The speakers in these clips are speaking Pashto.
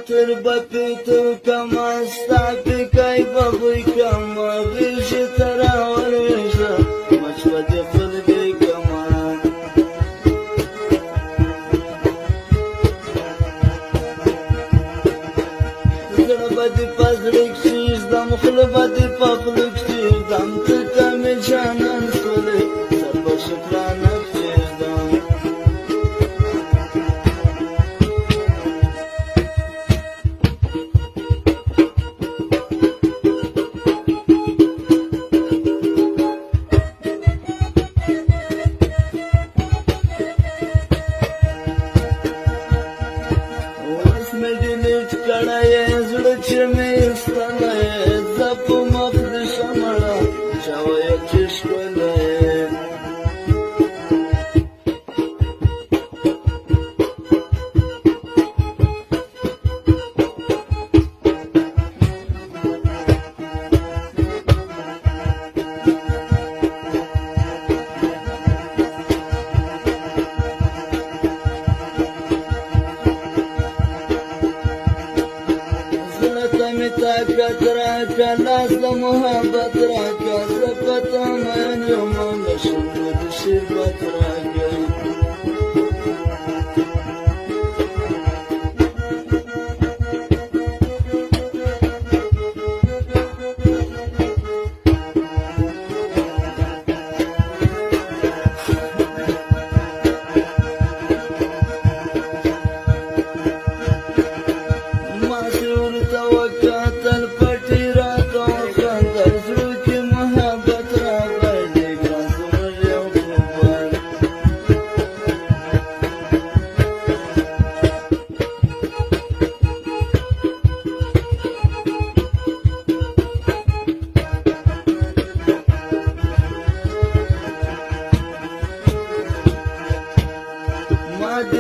تر بپیتو کما ستا پیکای ببوی کما بیشی تراور ویشا مشبدی خلقی کما زړه بدی پزړک شیزدم خله بدی پخلک شیزدم تکا می جانان سولی سر بشکرانک شیزدم لاس د محبت راکا زپتا من یوم لشم د شربت راکا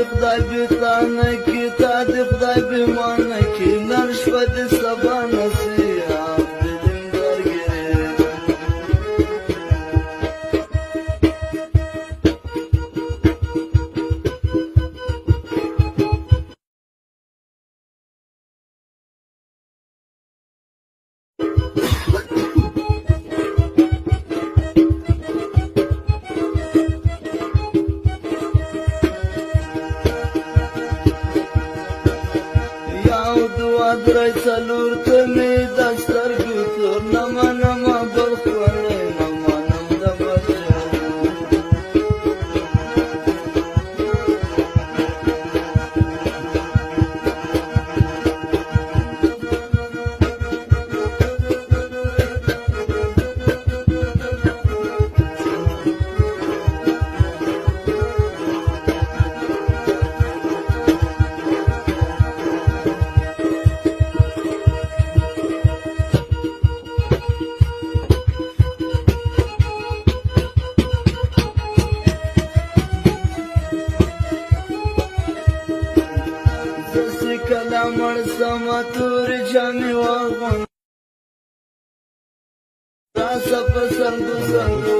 خدای بیتانه کی تا دی خدای بیمانه کی نرش پد سبا نصیحت دلیم درگیره درای څلور ته می دستر ګوتور نما نما بلخوله نما نم د بچو کلامر سما تور جامي واغون راسا پسند سنگ